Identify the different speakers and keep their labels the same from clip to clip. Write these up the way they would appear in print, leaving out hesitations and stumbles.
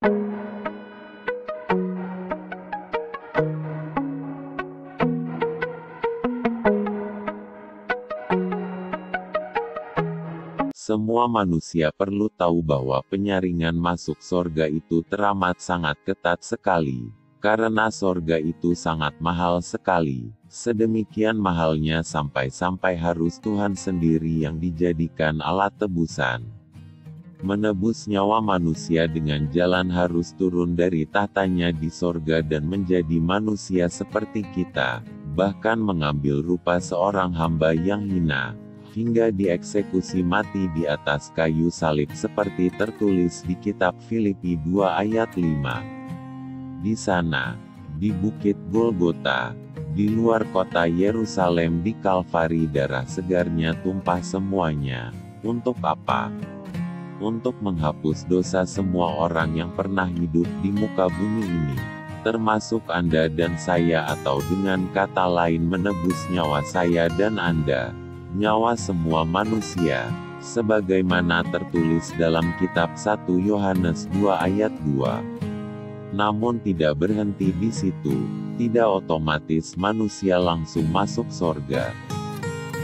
Speaker 1: Semua manusia perlu tahu bahwa penyaringan masuk sorga itu teramat sangat ketat sekali. Karena sorga itu sangat mahal sekali. Sedemikian mahalnya sampai-sampai harus Tuhan sendiri yang dijadikan alat tebusan. Menebus nyawa manusia dengan jalan harus turun dari tahtanya di sorga dan menjadi manusia seperti kita. Bahkan mengambil rupa seorang hamba yang hina. Hingga dieksekusi mati di atas kayu salib seperti tertulis di kitab Filipi 2 ayat 5. Di sana, di bukit Golgota, di luar kota Yerusalem di Kalvari darah segarnya tumpah semuanya. Untuk apa? Untuk menghapus dosa semua orang yang pernah hidup di muka bumi ini. Termasuk Anda dan saya, atau dengan kata lain menebus nyawa saya dan Anda. Nyawa semua manusia, sebagaimana tertulis dalam kitab 1 Yohanes 2 ayat 2. Namun tidak berhenti di situ, tidak otomatis manusia langsung masuk sorga.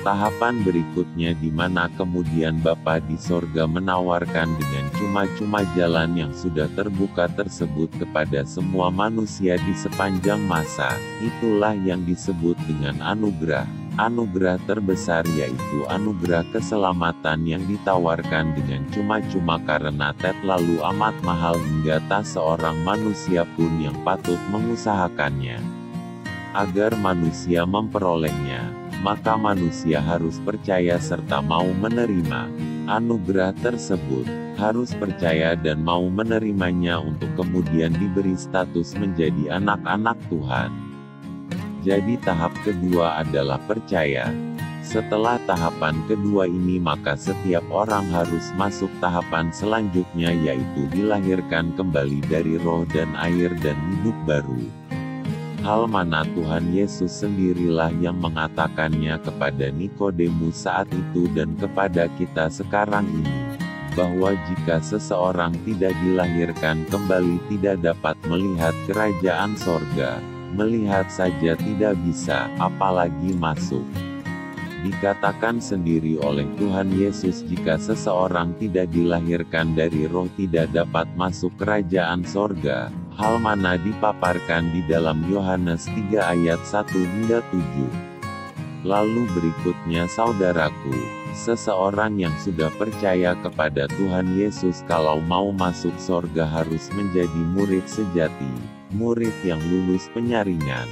Speaker 1: Tahapan berikutnya di mana kemudian Bapa di sorga menawarkan dengan cuma-cuma jalan yang sudah terbuka tersebut kepada semua manusia di sepanjang masa, itulah yang disebut dengan anugerah. Anugerah terbesar yaitu anugerah keselamatan yang ditawarkan dengan cuma-cuma karena terlalu amat mahal hingga tak seorang manusia pun yang patut mengusahakannya. Agar manusia memperolehnya, maka manusia harus percaya serta mau menerima anugerah tersebut, harus percaya dan mau menerimanya untuk kemudian diberi status menjadi anak-anak Tuhan. Jadi tahap kedua adalah percaya. Setelah tahapan kedua ini maka setiap orang harus masuk tahapan selanjutnya yaitu dilahirkan kembali dari roh dan air dan hidup baru. Hal mana Tuhan Yesus sendirilah yang mengatakannya kepada Nikodemus saat itu dan kepada kita sekarang ini. Bahwa jika seseorang tidak dilahirkan kembali tidak dapat melihat kerajaan sorga. Melihat saja tidak bisa, apalagi masuk. Dikatakan sendiri oleh Tuhan Yesus jika seseorang tidak dilahirkan dari roh tidak dapat masuk kerajaan sorga. Hal mana dipaparkan di dalam Yohanes 3 ayat 1 hingga 7. Lalu berikutnya saudaraku, seseorang yang sudah percaya kepada Tuhan Yesus kalau mau masuk sorga harus menjadi murid sejati. Murid yang lulus penyaringan.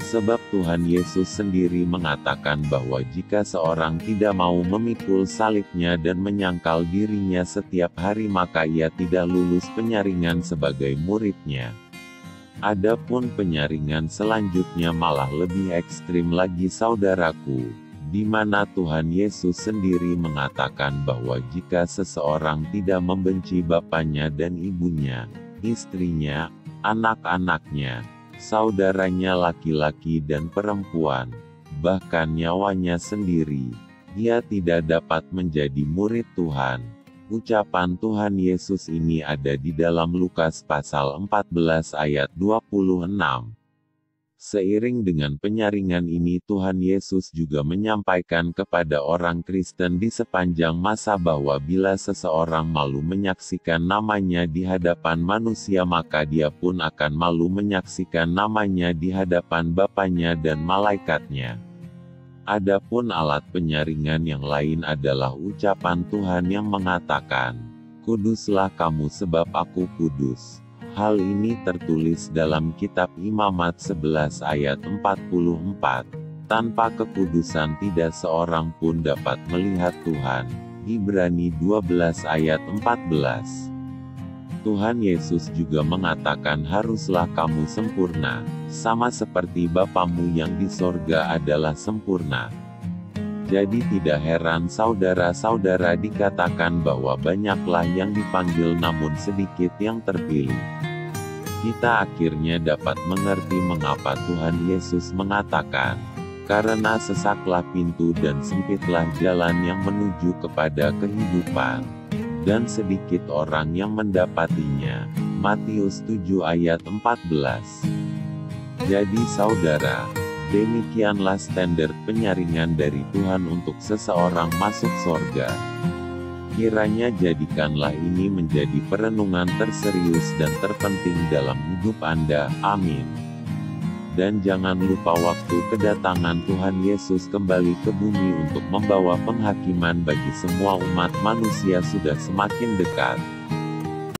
Speaker 1: Sebab Tuhan Yesus sendiri mengatakan bahwa jika seorang tidak mau memikul salibnya dan menyangkal dirinya setiap hari maka ia tidak lulus penyaringan sebagai muridnya. Adapun penyaringan selanjutnya malah lebih ekstrim lagi saudaraku, di mana Tuhan Yesus sendiri mengatakan bahwa jika seseorang tidak membenci bapaknya dan ibunya, istrinya, anak-anaknya, saudaranya laki-laki dan perempuan, bahkan nyawanya sendiri, ia tidak dapat menjadi murid Tuhan. Ucapan Tuhan Yesus ini ada di dalam Lukas pasal 14 ayat 26. Seiring dengan penyaringan ini Tuhan Yesus juga menyampaikan kepada orang Kristen di sepanjang masa bahwa bila seseorang malu menyaksikan namanya di hadapan manusia maka dia pun akan malu menyaksikan namanya di hadapan Bapanya dan malaikatnya. Adapun alat penyaringan yang lain adalah ucapan Tuhan yang mengatakan, "Kuduslah kamu sebab aku kudus." Hal ini tertulis dalam kitab Imamat 11 ayat 44. Tanpa kekudusan tidak seorang pun dapat melihat Tuhan. Ibrani 12 ayat 14. Tuhan Yesus juga mengatakan haruslah kamu sempurna, sama seperti Bapamu yang di sorga adalah sempurna. Jadi tidak heran saudara-saudara dikatakan bahwa banyaklah yang dipanggil namun sedikit yang terpilih. Kita akhirnya dapat mengerti mengapa Tuhan Yesus mengatakan, "Karena sesaklah pintu dan sempitlah jalan yang menuju kepada kehidupan." dan sedikit orang yang mendapatinya. Matius 7 ayat 14. Jadi saudara, demikianlah standar penyaringan dari Tuhan untuk seseorang masuk sorga. Kiranya jadikanlah ini menjadi perenungan terserius dan terpenting dalam hidup Anda. Amin. Dan jangan lupa waktu kedatangan Tuhan Yesus kembali ke bumi untuk membawa penghakiman bagi semua umat manusia sudah semakin dekat.